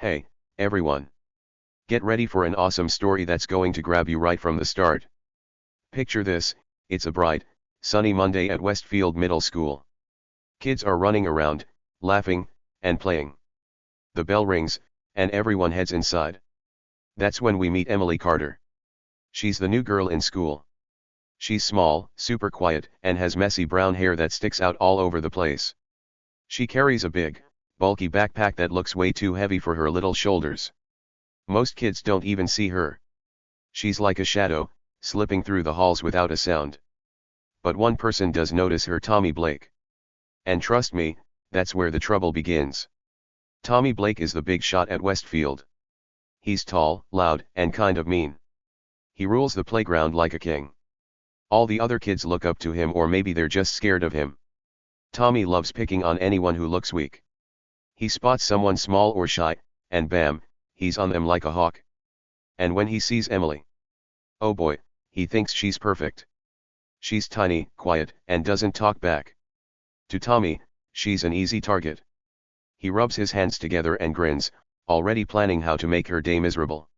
Hey, everyone. Get ready for an awesome story that's going to grab you right from the start. Picture this, it's a bright, sunny Monday at Westfield Middle School. Kids are running around, laughing, and playing. The bell rings, and everyone heads inside. That's when we meet Emily Carter. She's the new girl in school. She's small, super quiet, and has messy brown hair that sticks out all over the place. She carries a big, bulky backpack that looks way too heavy for her little shoulders. Most kids don't even see her. She's like a shadow, slipping through the halls without a sound. But one person does notice her: Tommy Blake. And trust me, that's where the trouble begins. Tommy Blake is the big shot at Westfield. He's tall, loud, and kind of mean. He rules the playground like a king. All the other kids look up to him, or maybe they're just scared of him. Tommy loves picking on anyone who looks weak. He spots someone small or shy, and bam, he's on them like a hawk. And when he sees Emily, oh boy, he thinks she's perfect. She's tiny, quiet, and doesn't talk back. To Tommy, she's an easy target. He rubs his hands together and grins, already planning how to make her day miserable.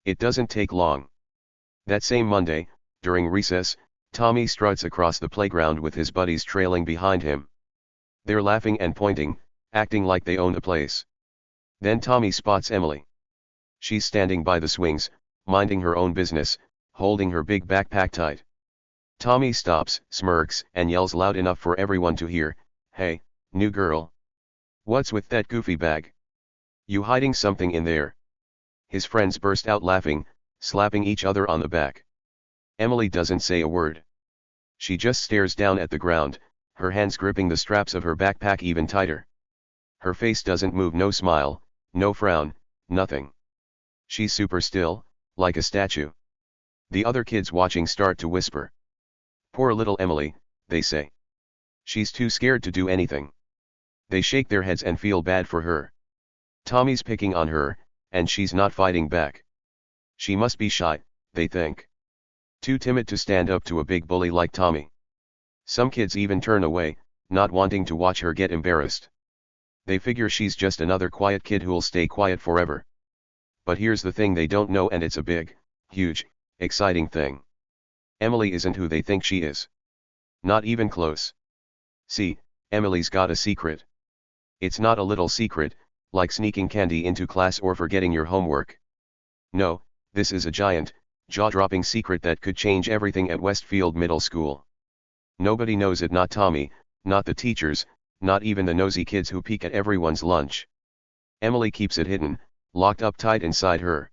It doesn't take long. That same Monday, during recess, Tommy struts across the playground with his buddies trailing behind him. They're laughing and pointing, acting like they own the place. Then Tommy spots Emily. She's standing by the swings, minding her own business, holding her big backpack tight. Tommy stops, smirks, and yells loud enough for everyone to hear, "Hey, new girl. What's with that goofy bag? You hiding something in there?" His friends burst out laughing, slapping each other on the back. Emily doesn't say a word. She just stares down at the ground, her hands gripping the straps of her backpack even tighter. Her face doesn't move, no smile, no frown, nothing. She's super still, like a statue. The other kids watching start to whisper. "Poor little Emily," they say. "She's too scared to do anything." They shake their heads and feel bad for her. Tommy's picking on her, and she's not fighting back. She must be shy, they think. Too timid to stand up to a big bully like Tommy. Some kids even turn away, not wanting to watch her get embarrassed. They figure she's just another quiet kid who'll stay quiet forever. But here's the thing they don't know, and it's a big, huge, exciting thing. Emily isn't who they think she is. Not even close. See, Emily's got a secret. It's not a little secret, like sneaking candy into class or forgetting your homework. No, this is a giant, jaw-dropping secret that could change everything at Westfield Middle School. Nobody knows it, not Tommy, not the teachers, not even the nosy kids who peek at everyone's lunch. Emily keeps it hidden, locked up tight inside her.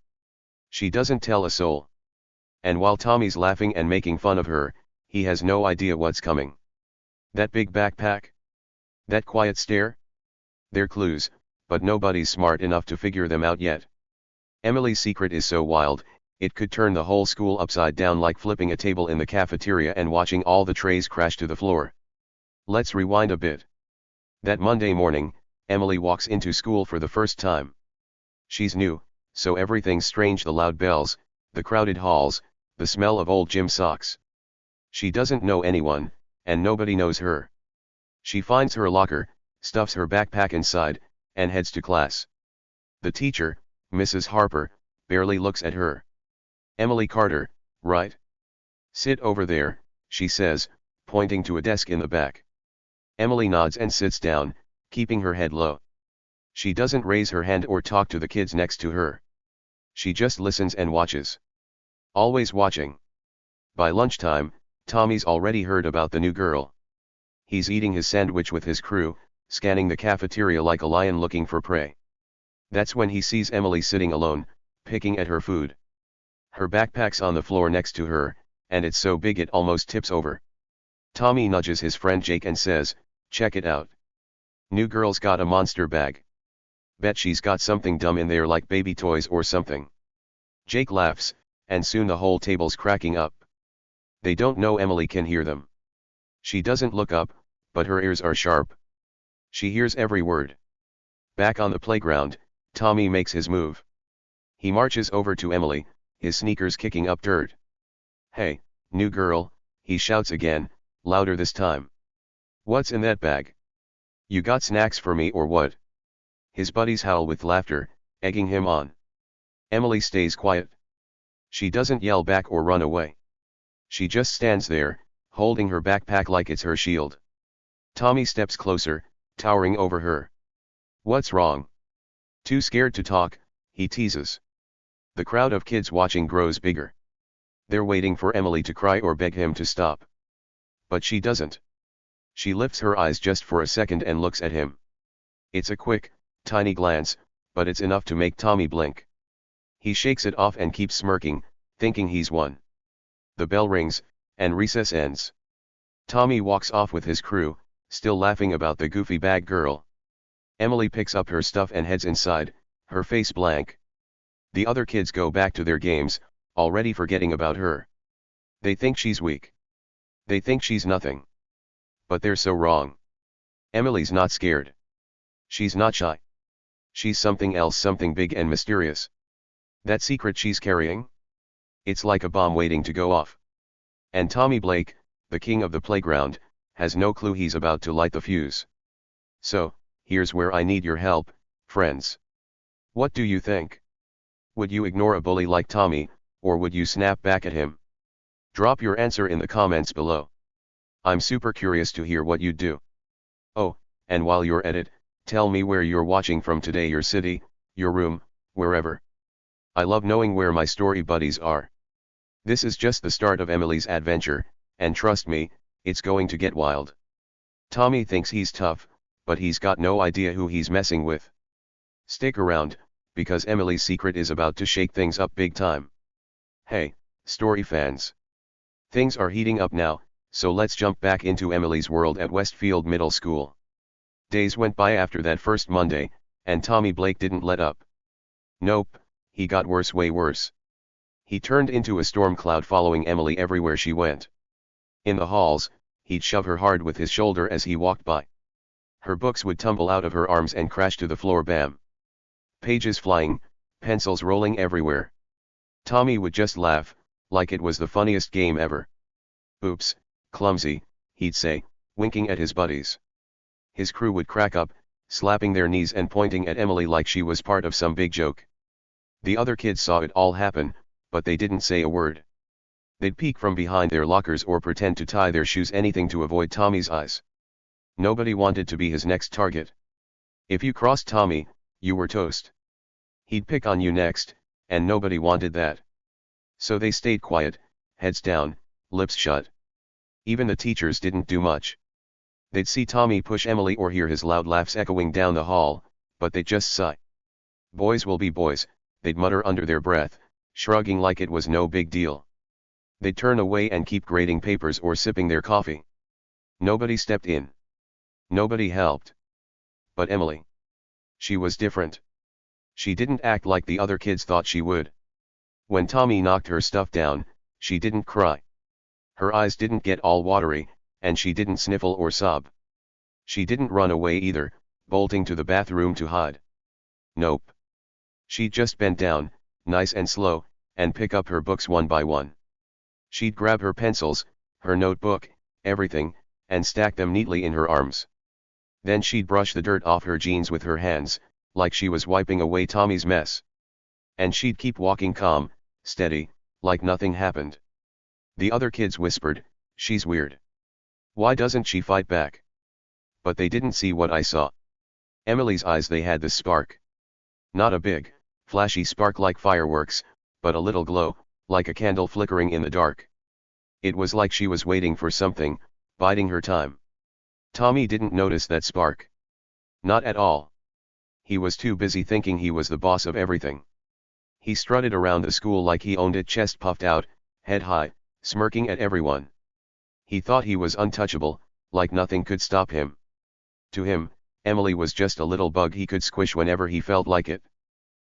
She doesn't tell a soul. And while Tommy's laughing and making fun of her, he has no idea what's coming. That big backpack? That quiet stare? They're clues, but nobody's smart enough to figure them out yet. Emily's secret is so wild, it could turn the whole school upside down, like flipping a table in the cafeteria and watching all the trays crash to the floor. Let's rewind a bit. That Monday morning, Emily walks into school for the first time. She's new, so everything's strange: the loud bells, the crowded halls, the smell of old gym socks. She doesn't know anyone, and nobody knows her. She finds her locker, stuffs her backpack inside, and heads to class. The teacher, Mrs. Harper, barely looks at her. "Emily Carter, right? Sit over there," she says, pointing to a desk in the back. Emily nods and sits down, keeping her head low. She doesn't raise her hand or talk to the kids next to her. She just listens and watches. Always watching. By lunchtime, Tommy's already heard about the new girl. He's eating his sandwich with his crew, scanning the cafeteria like a lion looking for prey. That's when he sees Emily sitting alone, picking at her food. Her backpack's on the floor next to her, and it's so big it almost tips over. Tommy nudges his friend Jake and says, "Check it out. New girl's got a monster bag. Bet she's got something dumb in there, like baby toys or something." Jake laughs, and soon the whole table's cracking up. They don't know Emily can hear them. She doesn't look up, but her ears are sharp. She hears every word. Back on the playground, Tommy makes his move. He marches over to Emily, his sneakers kicking up dirt. "Hey, new girl," he shouts again, louder this time. "What's in that bag? You got snacks for me or what?" His buddies howl with laughter, egging him on. Emily stays quiet. She doesn't yell back or run away. She just stands there, holding her backpack like it's her shield. Tommy steps closer, towering over her. What's wrong? Too scared to talk, he teases. The crowd of kids watching grows bigger. They're waiting for Emily to cry or beg him to stop. But she doesn't. She lifts her eyes just for a second and looks at him. It's a quick, tiny glance, but it's enough to make Tommy blink. He shakes it off and keeps smirking, thinking he's won. The bell rings, and recess ends. Tommy walks off with his crew, still laughing about the goofy bag girl. Emily picks up her stuff and heads inside, her face blank. The other kids go back to their games, already forgetting about her. They think she's weak. They think she's nothing. But they're so wrong. Emily's not scared. She's not shy. She's something else, something big and mysterious. That secret she's carrying? It's like a bomb waiting to go off. And Tommy Blake, the king of the playground, has no clue he's about to light the fuse. So, here's where I need your help, friends. What do you think? Would you ignore a bully like Tommy, or would you snap back at him? Drop your answer in the comments below. I'm super curious to hear what you'd do. Oh, and while you're at it, tell me where you're watching from today, your city, your room, wherever. I love knowing where my story buddies are. This is just the start of Emily's adventure, and trust me, it's going to get wild. Tommy thinks he's tough, but he's got no idea who he's messing with. Stick around, because Emily's secret is about to shake things up big time. Hey, story fans. Things are heating up now, so let's jump back into Emily's world at Westfield Middle School. Days went by after that first Monday, and Tommy Blake didn't let up. Nope, he got worse, way worse. He turned into a storm cloud, following Emily everywhere she went. In the halls, he'd shove her hard with his shoulder as he walked by. Her books would tumble out of her arms and crash to the floor, bam. Pages flying, pencils rolling everywhere. Tommy would just laugh, like it was the funniest game ever. Oops, clumsy, he'd say, winking at his buddies. His crew would crack up, slapping their knees and pointing at Emily like she was part of some big joke. The other kids saw it all happen, but they didn't say a word. They'd peek from behind their lockers or pretend to tie their shoes, anything to avoid Tommy's eyes. Nobody wanted to be his next target. If you crossed Tommy, you were toast. He'd pick on you next, and nobody wanted that. So they stayed quiet, heads down, lips shut. Even the teachers didn't do much. They'd see Tommy push Emily or hear his loud laughs echoing down the hall, but they'd just sigh. Boys will be boys, they'd mutter under their breath, shrugging like it was no big deal. They'd turn away and keep grading papers or sipping their coffee. Nobody stepped in. Nobody helped. But Emily. She was different. She didn't act like the other kids thought she would. When Tommy knocked her stuff down, she didn't cry. Her eyes didn't get all watery, and she didn't sniffle or sob. She didn't run away either, bolting to the bathroom to hide. Nope. She'd just bend down, nice and slow, and pick up her books one by one. She'd grab her pencils, her notebook, everything, and stack them neatly in her arms. Then she'd brush the dirt off her jeans with her hands, like she was wiping away Tommy's mess. And she'd keep walking calm, steady, like nothing happened. The other kids whispered, "She's weird. Why doesn't she fight back?" But they didn't see what I saw. Emily's eyes, they had this spark. Not a big, flashy spark like fireworks, but a little glow, like a candle flickering in the dark. It was like she was waiting for something, biding her time. Tommy didn't notice that spark. Not at all. He was too busy thinking he was the boss of everything. He strutted around the school like he owned it, chest puffed out, head high, smirking at everyone. He thought he was untouchable, like nothing could stop him. To him, Emily was just a little bug he could squish whenever he felt like it.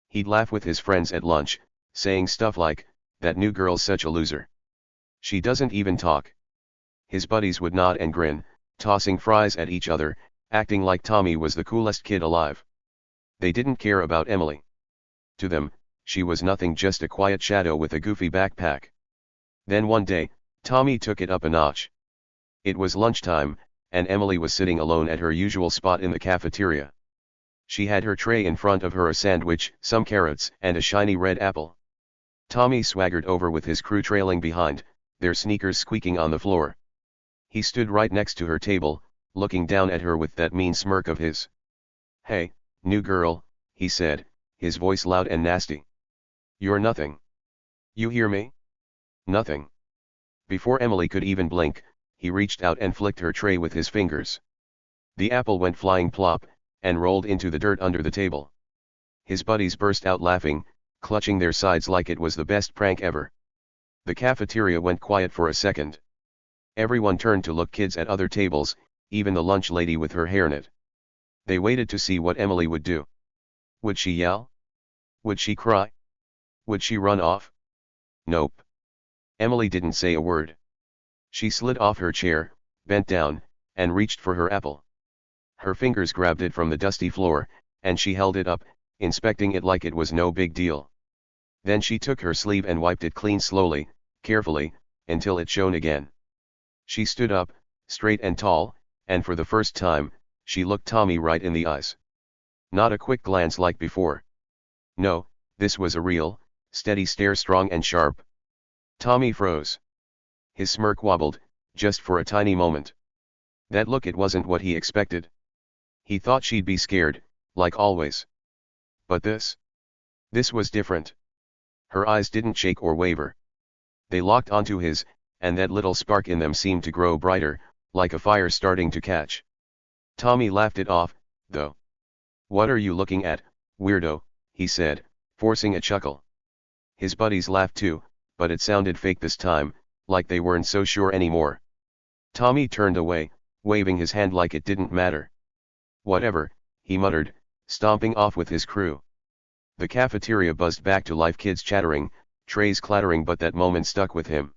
He'd laugh with his friends at lunch, saying stuff like, "That new girl's such a loser. She doesn't even talk." His buddies would nod and grin, tossing fries at each other, acting like Tommy was the coolest kid alive. They didn't care about Emily. To them, she was nothing, just a quiet shadow with a goofy backpack. Then one day, Tommy took it up a notch. It was lunchtime, and Emily was sitting alone at her usual spot in the cafeteria. She had her tray in front of her, a sandwich, some carrots, and a shiny red apple. Tommy swaggered over with his crew trailing behind, their sneakers squeaking on the floor. He stood right next to her table, looking down at her with that mean smirk of his. "Hey, new girl," he said, his voice loud and nasty. "You're nothing. You hear me? Nothing." Before Emily could even blink, he reached out and flicked her tray with his fingers. The apple went flying plop, and rolled into the dirt under the table. His buddies burst out laughing, clutching their sides like it was the best prank ever. The cafeteria went quiet for a second. Everyone turned to look kids at other tables, even the lunch lady with her hairnet. They waited to see what Emily would do. Would she yell? Would she cry? Would she run off? Nope. Emily didn't say a word. She slid off her chair, bent down, and reached for her apple. Her fingers grabbed it from the dusty floor, and she held it up, inspecting it like it was no big deal. Then she took her sleeve and wiped it clean slowly, carefully, until it shone again. She stood up, straight and tall, and for the first time, she looked Tommy right in the eyes. Not a quick glance like before. No, this was a real, steady stare, strong and sharp. Tommy froze. His smirk wobbled, just for a tiny moment. That look, it wasn't what he expected. He thought she'd be scared, like always. But this was different. Her eyes didn't shake or waver. They locked onto his, and that little spark in them seemed to grow brighter, like a fire starting to catch. Tommy laughed it off, though. "What are you looking at, weirdo?" he said, forcing a chuckle. His buddies laughed too, but it sounded fake this time, like they weren't so sure anymore. Tommy turned away, waving his hand like it didn't matter. "Whatever," he muttered, stomping off with his crew. The cafeteria buzzed back to life, kids chattering, trays clattering, but that moment stuck with him.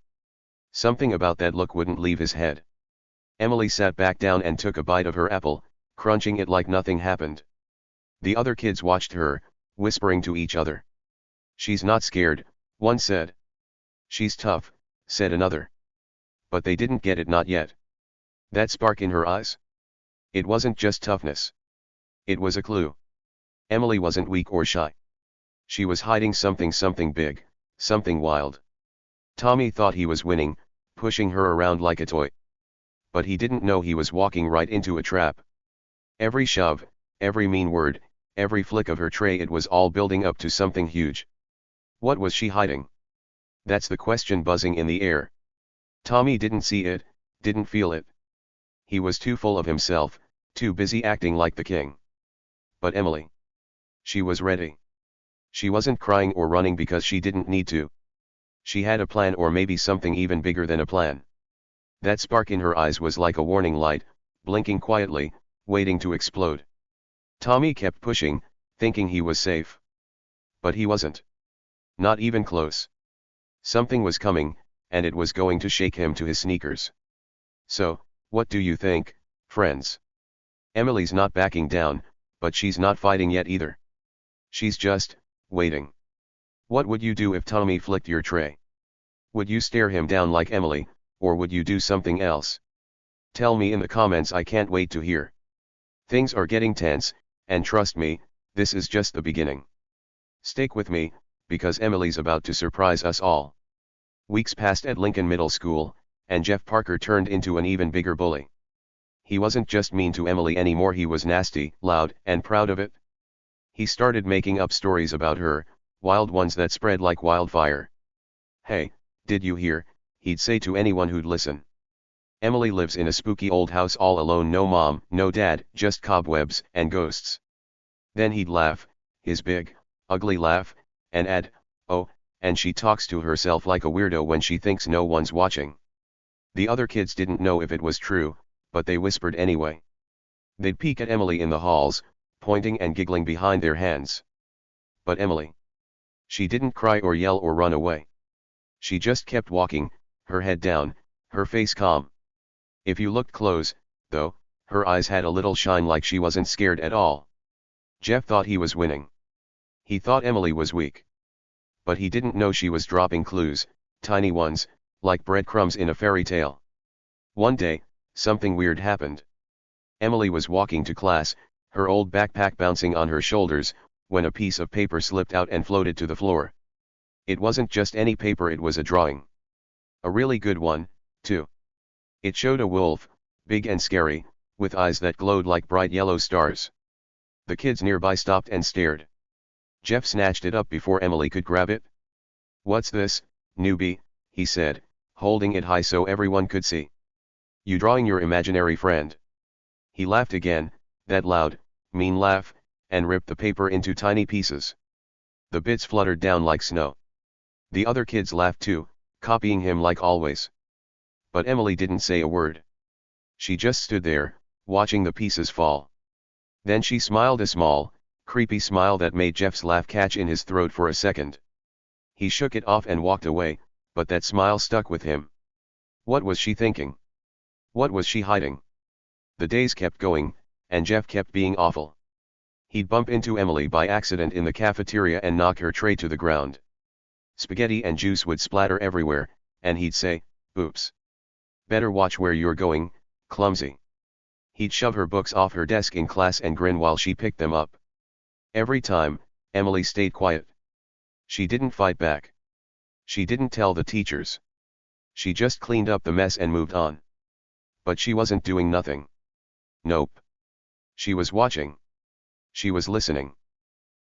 Something about that look wouldn't leave his head. Emily sat back down and took a bite of her apple, crunching it like nothing happened. The other kids watched her, whispering to each other. "She's not scared," one said. "She's tough," said another. But they didn't get it, not yet. That spark in her eyes? It wasn't just toughness. It was a clue. Emily wasn't weak or shy. She was hiding something big, something wild. Tommy thought he was winning, pushing her around like a toy. But he didn't know he was walking right into a trap. Every shove, every mean word, every flick of her tray, it was all building up to something huge. What was she hiding? That's the question buzzing in the air. Tommy didn't see it, didn't feel it. He was too full of himself, too busy acting like the king. But Emily. She was ready. She wasn't crying or running because she didn't need to. She had a plan, or maybe something even bigger than a plan. That spark in her eyes was like a warning light, blinking quietly, waiting to explode. Tommy kept pushing, thinking he was safe. But he wasn't. Not even close. Something was coming, and it was going to shake him to his sneakers. So, what do you think, friends? Emily's not backing down, but she's not fighting yet either. She's just waiting. What would you do if Tommy flicked your tray? Would you stare him down like Emily, or would you do something else? Tell me in the comments, I can't wait to hear. Things are getting tense, and trust me, this is just the beginning. Stick with me, because Emily's about to surprise us all. Weeks passed at Lincoln Middle School, and Jeff Parker turned into an even bigger bully. He wasn't just mean to Emily anymore, he was nasty, loud, and proud of it. He started making up stories about her, wild ones that spread like wildfire. "Hey, did you hear?" he'd say to anyone who'd listen. "Emily lives in a spooky old house all alone, no mom, no dad, just cobwebs and ghosts." Then he'd laugh, his big, ugly laugh, and add, "Oh, and she talks to herself like a weirdo when she thinks no one's watching." The other kids didn't know if it was true, but they whispered anyway. They'd peek at Emily in the halls, pointing and giggling behind their hands. But Emily. She didn't cry or yell or run away. She just kept walking, her head down, her face calm. If you looked close, though, her eyes had a little shine, like she wasn't scared at all. Jeff thought he was winning. He thought Emily was weak. But he didn't know she was dropping clues, tiny ones, like breadcrumbs in a fairy tale. One day, something weird happened. Emily was walking to class, her old backpack bouncing on her shoulders, when a piece of paper slipped out and floated to the floor. It wasn't just any paper, it was a drawing. A really good one, too. It showed a wolf, big and scary, with eyes that glowed like bright yellow stars. The kids nearby stopped and stared. Jeff snatched it up before Emily could grab it. "What's this, newbie?" he said, holding it high so everyone could see. "You drawing your imaginary friend?" He laughed again, that loud, mean laugh, and ripped the paper into tiny pieces. The bits fluttered down like snow. The other kids laughed too, copying him like always. But Emily didn't say a word. She just stood there, watching the pieces fall. Then she smiled, a small, creepy smile that made Jeff's laugh catch in his throat for a second. He shook it off and walked away, but that smile stuck with him. What was she thinking? What was she hiding? The days kept going, and Jeff kept being awful. He'd bump into Emily by accident in the cafeteria and knock her tray to the ground. Spaghetti and juice would splatter everywhere, and he'd say, "Oops. Better watch where you're going, clumsy." He'd shove her books off her desk in class and grin while she picked them up. Every time, Emily stayed quiet. She didn't fight back. She didn't tell the teachers. She just cleaned up the mess and moved on. But she wasn't doing nothing. Nope. She was watching. She was listening.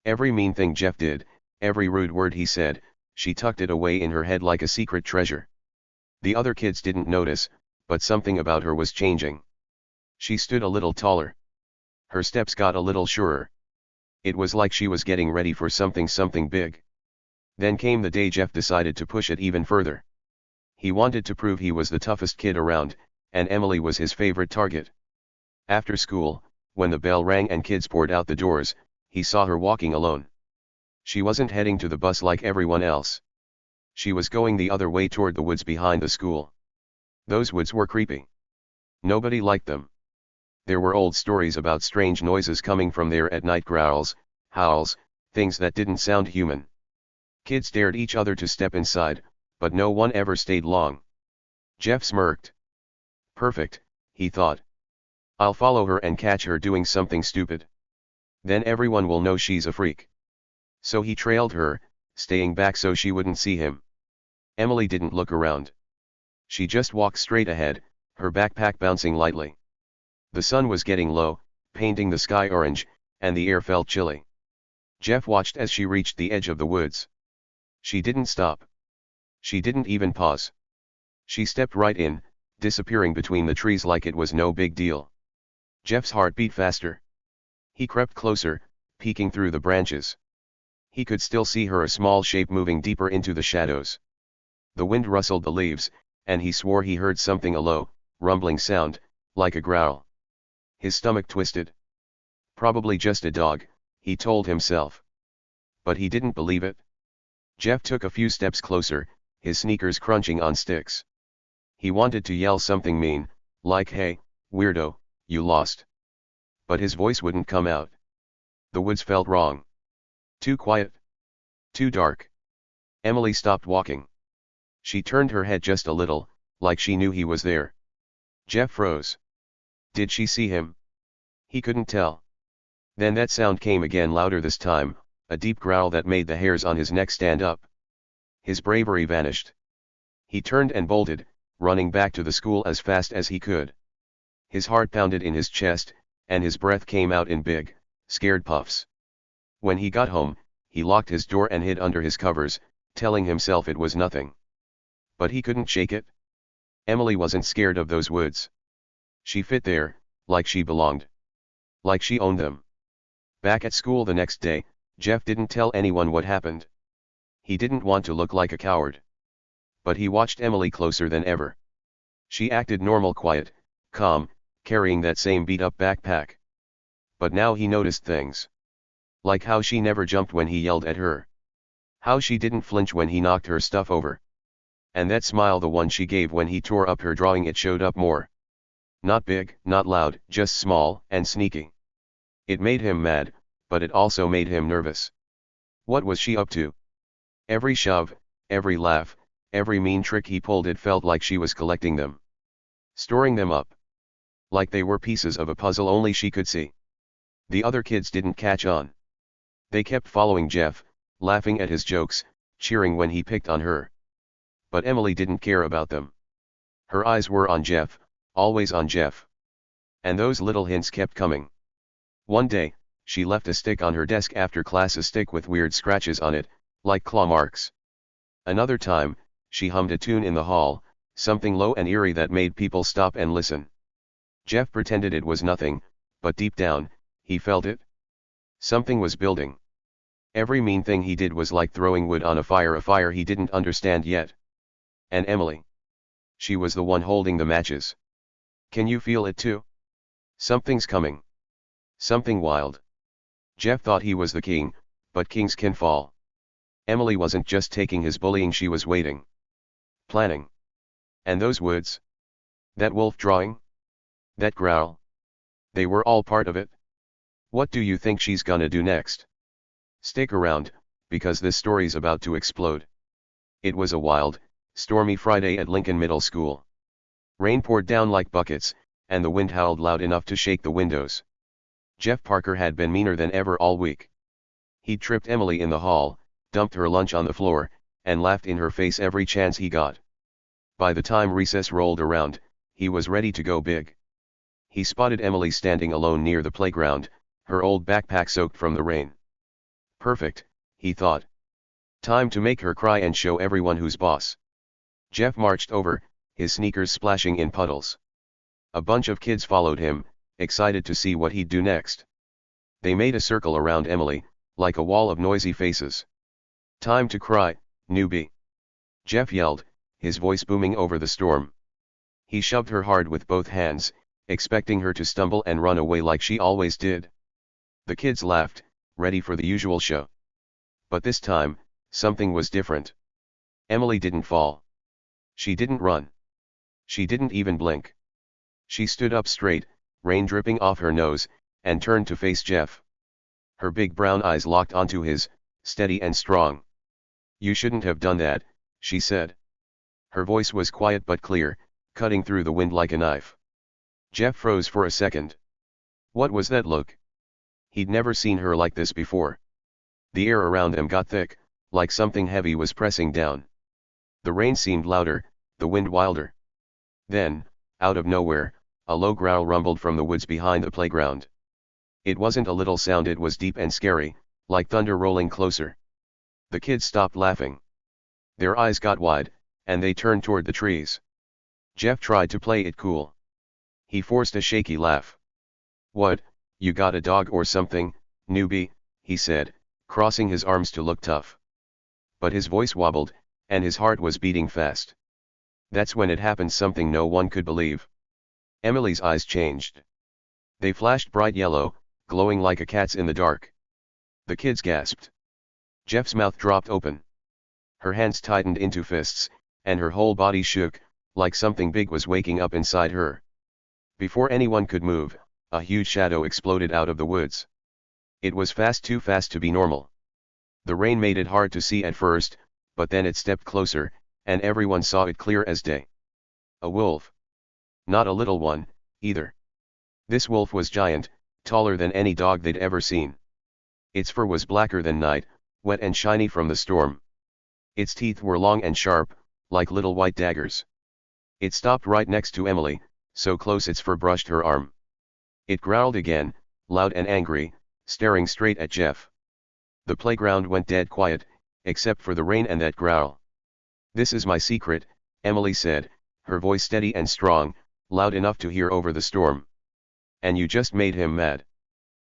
Every mean thing Jeff did, every rude word he said, she tucked it away in her head like a secret treasure. The other kids didn't notice, but something about her was changing. She stood a little taller. Her steps got a little surer. It was like she was getting ready for something big. Then came the day Jeff decided to push it even further. He wanted to prove he was the toughest kid around, and Emily was his favorite target. After school, when the bell rang and kids poured out the doors, he saw her walking alone. She wasn't heading to the bus like everyone else. She was going the other way toward the woods behind the school. Those woods were creepy. Nobody liked them. There were old stories about strange noises coming from there at night, growls, howls, things that didn't sound human. Kids dared each other to step inside, but no one ever stayed long. Jeff smirked. Perfect, he thought. I'll follow her and catch her doing something stupid. Then everyone will know she's a freak. So he trailed her, staying back so she wouldn't see him. Emily didn't look around. She just walked straight ahead, her backpack bouncing lightly. The sun was getting low, painting the sky orange, and the air felt chilly. Jeff watched as she reached the edge of the woods. She didn't stop. She didn't even pause. She stepped right in, disappearing between the trees like it was no big deal. Jeff's heart beat faster. He crept closer, peeking through the branches. He could still see her, a small shape moving deeper into the shadows. The wind rustled the leaves, and he swore he heard something, a low, rumbling sound, like a growl. His stomach twisted. Probably just a dog, he told himself. But he didn't believe it. Jeff took a few steps closer, his sneakers crunching on sticks. He wanted to yell something mean, like, "Hey, weirdo, you lost." But his voice wouldn't come out. The woods felt wrong. Too quiet. Too dark. Emily stopped walking. She turned her head just a little, like she knew he was there. Jeff froze. Did she see him? He couldn't tell. Then that sound came again, louder this time, a deep growl that made the hairs on his neck stand up. His bravery vanished. He turned and bolted, running back to the school as fast as he could. His heart pounded in his chest, and his breath came out in big, scared puffs. When he got home, he locked his door and hid under his covers, telling himself it was nothing. But he couldn't shake it. Emily wasn't scared of those woods. She fit there, like she belonged. Like she owned them. Back at school the next day, Jeff didn't tell anyone what happened. He didn't want to look like a coward. But he watched Emily closer than ever. She acted normal, quiet, calm, carrying that same beat-up backpack. But now he noticed things. Like how she never jumped when he yelled at her. How she didn't flinch when he knocked her stuff over. And that smile, the one she gave when he tore up her drawing, it showed up more. Not big, not loud, just small and sneaky. It made him mad, but it also made him nervous. What was she up to? Every shove, every laugh, every mean trick he pulled, it felt like she was collecting them. Storing them up. Like they were pieces of a puzzle only she could see. The other kids didn't catch on. They kept following Jeff, laughing at his jokes, cheering when he picked on her. But Emily didn't care about them. Her eyes were on Jeff, always on Jeff. And those little hints kept coming. One day, she left a stick on her desk after class, a stick with weird scratches on it, like claw marks. Another time, she hummed a tune in the hall, something low and eerie that made people stop and listen. Jeff pretended it was nothing, but deep down, he felt it. Something was building. Every mean thing he did was like throwing wood on a fire he didn't understand yet. And Emily. She was the one holding the matches. Can you feel it too? Something's coming. Something wild. Jeff thought he was the king, but kings can fall. Emily wasn't just taking his bullying, she was waiting. Planning. And those woods? That wolf drawing? That growl? They were all part of it. What do you think she's gonna do next? Stick around, because this story's about to explode. It was a wild, stormy Friday at Lincoln Middle School. Rain poured down like buckets, and the wind howled loud enough to shake the windows. Jeff Parker had been meaner than ever all week. He'd tripped Emily in the hall, dumped her lunch on the floor, and laughed in her face every chance he got. By the time recess rolled around, he was ready to go big. He spotted Emily standing alone near the playground, her old backpack soaked from the rain. Perfect, he thought. Time to make her cry and show everyone who's boss. Jeff marched over, his sneakers splashing in puddles. A bunch of kids followed him, excited to see what he'd do next. They made a circle around Emily, like a wall of noisy faces. Time to cry, newbie. Jeff yelled, his voice booming over the storm. He shoved her hard with both hands, expecting her to stumble and run away like she always did. The kids laughed, ready for the usual show. But this time, something was different. Emily didn't fall. She didn't run. She didn't even blink. She stood up straight, rain dripping off her nose, and turned to face Jeff. Her big brown eyes locked onto his, steady and strong. You shouldn't have done that, she said. Her voice was quiet but clear, cutting through the wind like a knife. Jeff froze for a second. What was that look? He'd never seen her like this before. The air around them got thick, like something heavy was pressing down. The rain seemed louder, the wind wilder. Then, out of nowhere, a low growl rumbled from the woods behind the playground. It wasn't a little sound, it was deep and scary, like thunder rolling closer. The kids stopped laughing. Their eyes got wide, and they turned toward the trees. Jeff tried to play it cool. He forced a shaky laugh. What, you got a dog or something, newbie, he said, crossing his arms to look tough. But his voice wobbled, and his heart was beating fast. That's when it happened, something no one could believe. Emily's eyes changed. They flashed bright yellow, glowing like a cat's in the dark. The kids gasped. Jeff's mouth dropped open. Her hands tightened into fists, and her whole body shook, like something big was waking up inside her. Before anyone could move, a huge shadow exploded out of the woods. It was fast, too fast to be normal. The rain made it hard to see at first, but then it stepped closer, and everyone saw it clear as day. A wolf. Not a little one, either. This wolf was giant, taller than any dog they'd ever seen. Its fur was blacker than night, wet and shiny from the storm. Its teeth were long and sharp, like little white daggers. It stopped right next to Emily, so close its fur brushed her arm. It growled again, loud and angry, staring straight at Jeff. The playground went dead quiet, except for the rain and that growl. This is my secret, Emily said, her voice steady and strong, loud enough to hear over the storm. And you just made him mad.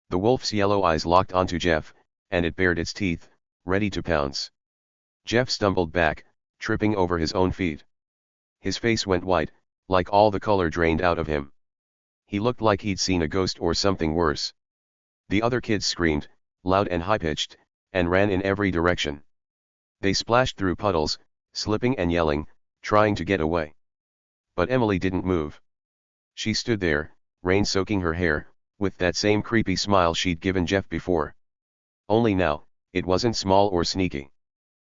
The wolf's yellow eyes locked onto Jeff, and it bared its teeth, ready to pounce. Jeff stumbled back, tripping over his own feet. His face went white, like all the color drained out of him. He looked like he'd seen a ghost or something worse. The other kids screamed, loud and high-pitched, and ran in every direction. They splashed through puddles, slipping and yelling, trying to get away. But Emily didn't move. She stood there, rain soaking her hair, with that same creepy smile she'd given Jeff before. Only now, it wasn't small or sneaky.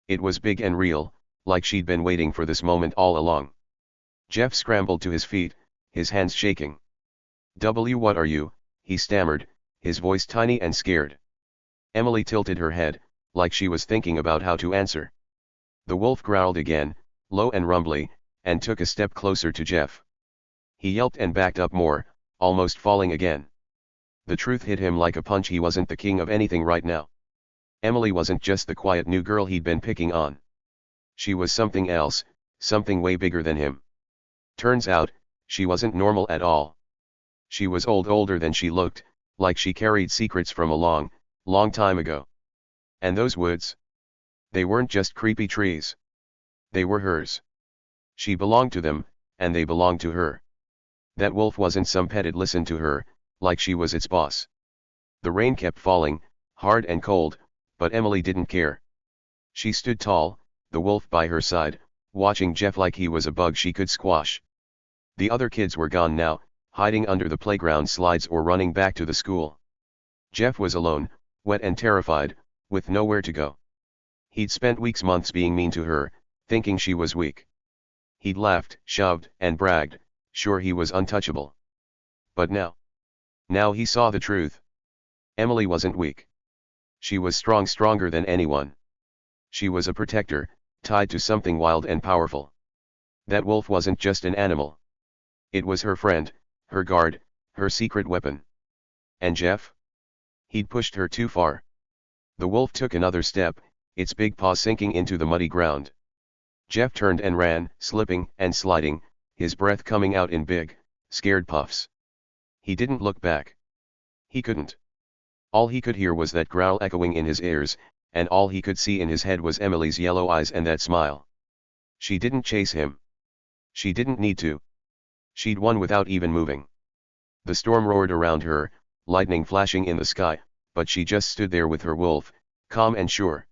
It was big and real, like she'd been waiting for this moment all along. Jeff scrambled to his feet, his hands shaking. What are you, he stammered, his voice tiny and scared. Emily tilted her head, like she was thinking about how to answer. The wolf growled again, low and rumbly, and took a step closer to Jeff. He yelped and backed up more, almost falling again. The truth hit him like a punch. He wasn't the king of anything right now. Emily wasn't just the quiet new girl he'd been picking on. She was something else, something way bigger than him. Turns out, she wasn't normal at all. She was older than she looked, like she carried secrets from a long, long time ago. And those woods? They weren't just creepy trees. They were hers. She belonged to them, and they belonged to her. That wolf wasn't some pet. It listened to her, like she was its boss. The rain kept falling, hard and cold, but Emily didn't care. She stood tall, the wolf by her side, watching Jeff like he was a bug she could squash. The other kids were gone now, hiding under the playground slides or running back to the school. Jeff was alone, wet and terrified, with nowhere to go. He'd spent weeks, months being mean to her, thinking she was weak. He'd laughed, shoved, and bragged, sure he was untouchable. But now he saw the truth. Emily wasn't weak. She was strong, stronger than anyone. She was a protector, tied to something wild and powerful. That wolf wasn't just an animal. It was her friend, her guard, her secret weapon. And Jeff? He'd pushed her too far. The wolf took another step, its big paw sinking into the muddy ground. Jeff turned and ran, slipping and sliding, his breath coming out in big, scared puffs. He didn't look back. He couldn't. All he could hear was that growl echoing in his ears, and all he could see in his head was Emily's yellow eyes and that smile. She didn't chase him. She didn't need to. She'd won without even moving. The storm roared around her, lightning flashing in the sky, but she just stood there with her wolf, calm and sure.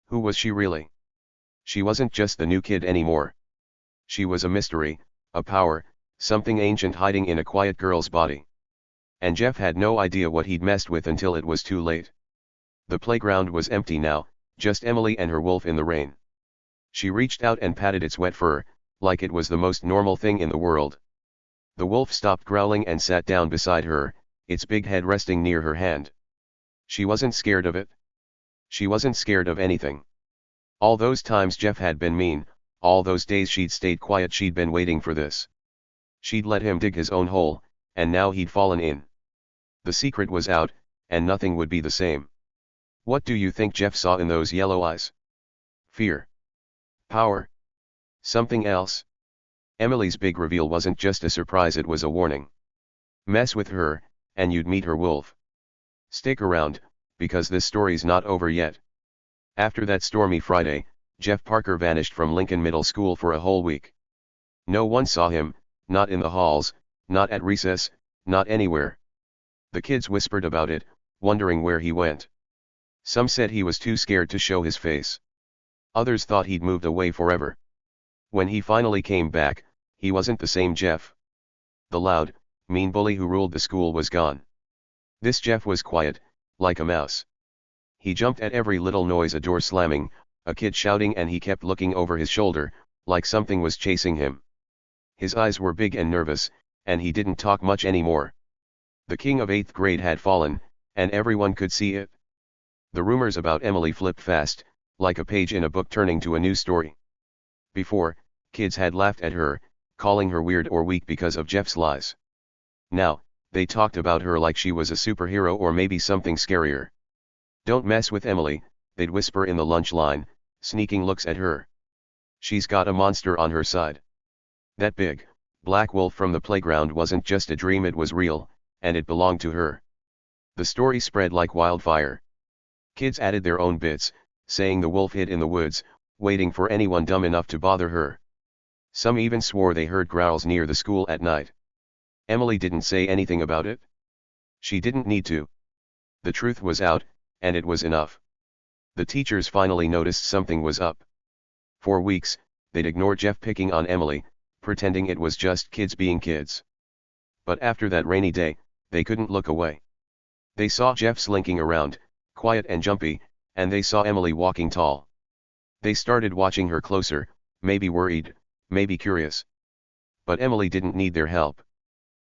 Who was she really? She wasn't just the new kid anymore. She was a mystery, a power, something ancient hiding in a quiet girl's body. And Jeff had no idea what he'd messed with until it was too late. The playground was empty now, just Emily and her wolf in the rain. She reached out and patted its wet fur, like it was the most normal thing in the world. The wolf stopped growling and sat down beside her, its big head resting near her hand. She wasn't scared of it. She wasn't scared of anything. All those times Jeff had been mean, all those days she'd stayed quiet, she'd been waiting for this. She'd let him dig his own hole, and now he'd fallen in. The secret was out, and nothing would be the same. What do you think Jeff saw in those yellow eyes? Fear? Power? Something else? Emily's big reveal wasn't just a surprise, it was a warning. Mess with her, and you'd meet her wolf. Stick around, because this story's not over yet. After that stormy Friday, Jeff Parker vanished from Lincoln Middle School for a whole week. No one saw him, not in the halls, not at recess, not anywhere. The kids whispered about it, wondering where he went. Some said he was too scared to show his face. Others thought he'd moved away forever. When he finally came back, he wasn't the same Jeff. The loud, mean bully who ruled the school was gone. This Jeff was quiet, like a mouse. He jumped at every little noise, a door slamming, a kid shouting, and he kept looking over his shoulder, like something was chasing him. His eyes were big and nervous, and he didn't talk much anymore. The king of 8th grade had fallen, and everyone could see it. The rumors about Emily flipped fast, like a page in a book turning to a new story. Before, kids had laughed at her, calling her weird or weak because of Jeff's lies. Now, they talked about her like she was a superhero or maybe something scarier. Don't mess with Emily, they'd whisper in the lunch line, sneaking looks at her. She's got a monster on her side. That big, black wolf from the playground wasn't just a dream, it was real, and it belonged to her. The story spread like wildfire. Kids added their own bits, saying the wolf hid in the woods, waiting for anyone dumb enough to bother her. Some even swore they heard growls near the school at night. Emily didn't say anything about it. She didn't need to. The truth was out, and it was enough. The teachers finally noticed something was up. For weeks, they'd ignore Jeff picking on Emily, pretending it was just kids being kids. But after that rainy day, they couldn't look away. They saw Jeff slinking around, quiet and jumpy, and they saw Emily walking tall. They started watching her closer, maybe worried, maybe curious. But Emily didn't need their help.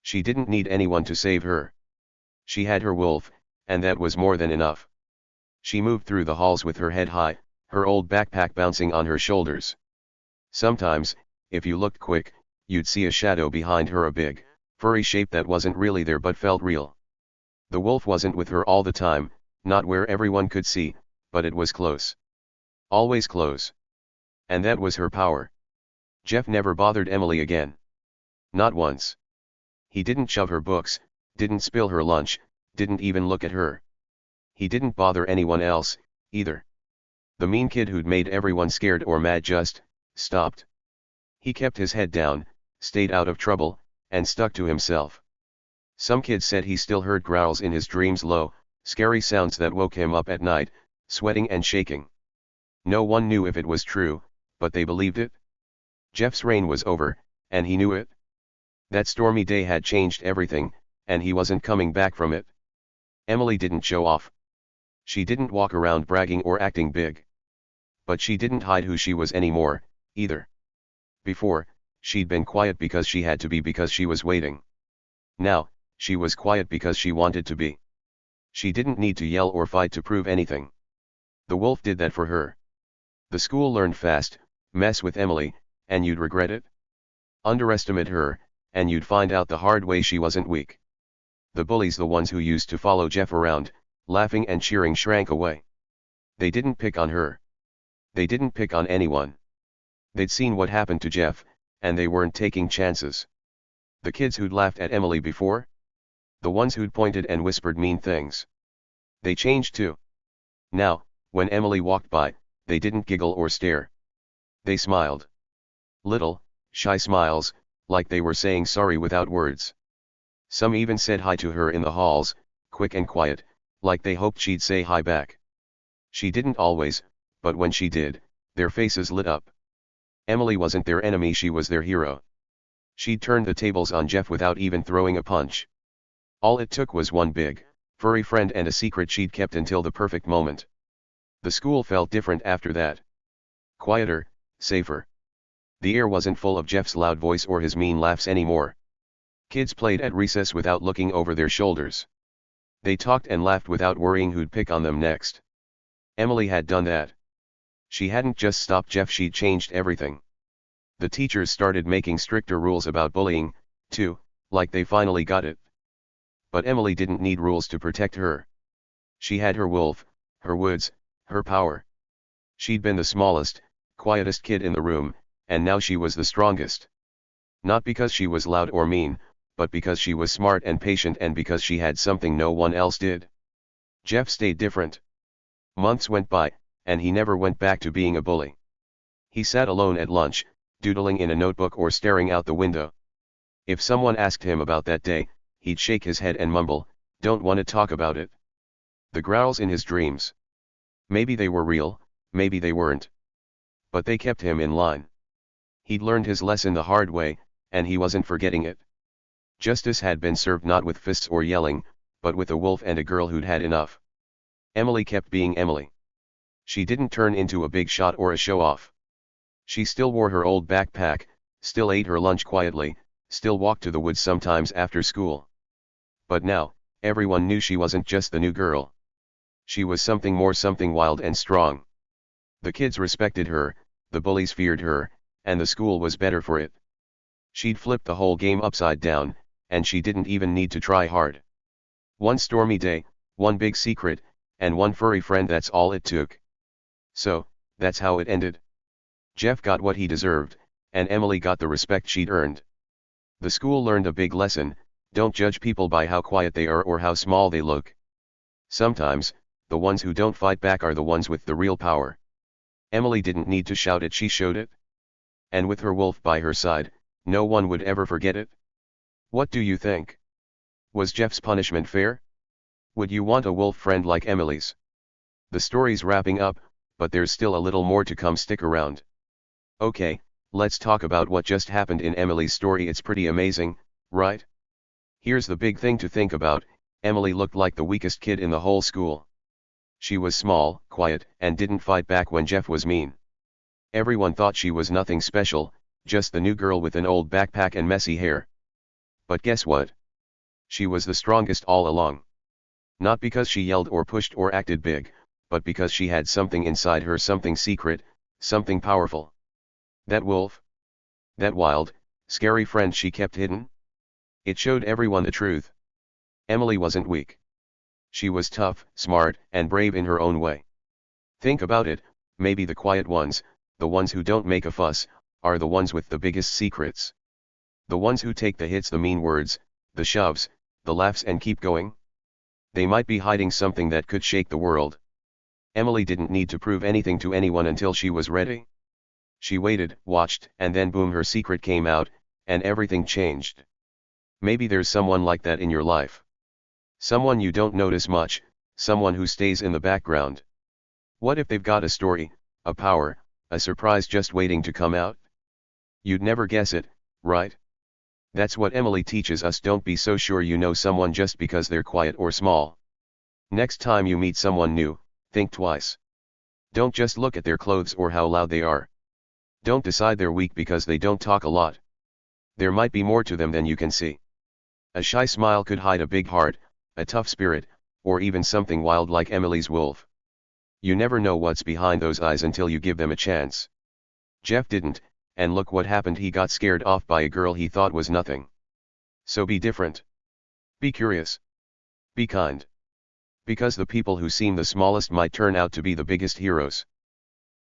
She didn't need anyone to save her. She had her wolf, and that was more than enough. She moved through the halls with her head high, her old backpack bouncing on her shoulders. Sometimes, if you looked quick, you'd see a shadow behind her, a big, furry shape that wasn't really there but felt real. The wolf wasn't with her all the time, not where everyone could see, but it was close. Always close. And that was her power. Jeff never bothered Emily again. Not once. He didn't shove her books, didn't spill her lunch, didn't even look at her. He didn't bother anyone else, either. The mean kid who'd made everyone scared or mad just stopped. He kept his head down, stayed out of trouble, and stuck to himself. Some kids said he still heard growls in his dreams, low, scary sounds that woke him up at night, sweating and shaking. No one knew if it was true, but they believed it. Jeff's reign was over, and he knew it. That stormy day had changed everything, and he wasn't coming back from it. Emily didn't show off. She didn't walk around bragging or acting big. But she didn't hide who she was anymore, either. Before, she'd been quiet because she had to be, because she was waiting. Now, she was quiet because she wanted to be. She didn't need to yell or fight to prove anything. The wolf did that for her. The school learned fast: mess with Emily, and you'd regret it. Underestimate her, and you'd find out the hard way she wasn't weak. The bullies, the ones who used to follow Jeff around, laughing and cheering, shrank away. They didn't pick on her. They didn't pick on anyone. They'd seen what happened to Jeff, and they weren't taking chances. The kids who'd laughed at Emily before? The ones who'd pointed and whispered mean things. They changed too. Now, when Emily walked by, they didn't giggle or stare. They smiled. Little, shy smiles, like they were saying sorry without words. Some even said hi to her in the halls, quick and quiet, like they hoped she'd say hi back. She didn't always, but when she did, their faces lit up. Emily wasn't their enemy, she was their hero. She'd turned the tables on Jeff without even throwing a punch. All it took was one big, furry friend and a secret she'd kept until the perfect moment. The school felt different after that. Quieter, safer. The air wasn't full of Jeff's loud voice or his mean laughs anymore. Kids played at recess without looking over their shoulders. They talked and laughed without worrying who'd pick on them next. Emily had done that. She hadn't just stopped Jeff, she'd changed everything. The teachers started making stricter rules about bullying, too, like they finally got it. But Emily didn't need rules to protect her. She had her wolf, her woods, her power. She'd been the smallest, quietest kid in the room, and now she was the strongest. Not because she was loud or mean, but because she was smart and patient, and because she had something no one else did. Jeff stayed different. Months went by, and he never went back to being a bully. He sat alone at lunch, doodling in a notebook or staring out the window. If someone asked him about that day, he'd shake his head and mumble, "Don't want to talk about it." The growls in his dreams. Maybe they were real, maybe they weren't. But they kept him in line. He'd learned his lesson the hard way, and he wasn't forgetting it. Justice had been served not with fists or yelling, but with a wolf and a girl who'd had enough. Emily kept being Emily. She didn't turn into a big shot or a show-off. She still wore her old backpack, still ate her lunch quietly, still walked to the woods sometimes after school. But now, everyone knew she wasn't just the new girl. She was something more, something wild and strong. The kids respected her, the bullies feared her, and the school was better for it. She'd flipped the whole game upside down, and she didn't even need to try hard. One stormy day, one big secret, and one furry friend, that's all it took. So, that's how it ended. Jeff got what he deserved, and Emily got the respect she'd earned. The school learned a big lesson: don't judge people by how quiet they are or how small they look. Sometimes, the ones who don't fight back are the ones with the real power. Emily didn't need to shout it, she showed it. And with her wolf by her side, no one would ever forget it. What do you think? Was Jeff's punishment fair? Would you want a wolf friend like Emily's? The story's wrapping up, but there's still a little more to come, stick around. Okay, let's talk about what just happened in Emily's story. It's pretty amazing, right? Here's the big thing to think about: Emily looked like the weakest kid in the whole school. She was small, quiet, and didn't fight back when Jeff was mean. Everyone thought she was nothing special, just the new girl with an old backpack and messy hair. But guess what? She was the strongest all along. Not because she yelled or pushed or acted big, but because she had something inside her, something secret, something powerful. That wolf? That wild, scary friend she kept hidden? It showed everyone the truth. Emily wasn't weak. She was tough, smart, and brave in her own way. Think about it, maybe the quiet ones, the ones who don't make a fuss, are the ones with the biggest secrets. The ones who take the hits, the mean words, the shoves, the laughs, and keep going. They might be hiding something that could shake the world. Emily didn't need to prove anything to anyone until she was ready. She waited, watched, and then boom, her secret came out, and everything changed. Maybe there's someone like that in your life. Someone you don't notice much, someone who stays in the background. What if they've got a story, a power, a surprise just waiting to come out? You'd never guess it, right? That's what Emily teaches us. Don't be so sure you know someone just because they're quiet or small. Next time you meet someone new, think twice. Don't just look at their clothes or how loud they are. Don't decide they're weak because they don't talk a lot. There might be more to them than you can see. A shy smile could hide a big heart, a tough spirit, or even something wild like Emily's wolf. You never know what's behind those eyes until you give them a chance. Jeff didn't, and look what happened. He got scared off by a girl he thought was nothing. So be different. Be curious. Be kind. Because the people who seem the smallest might turn out to be the biggest heroes.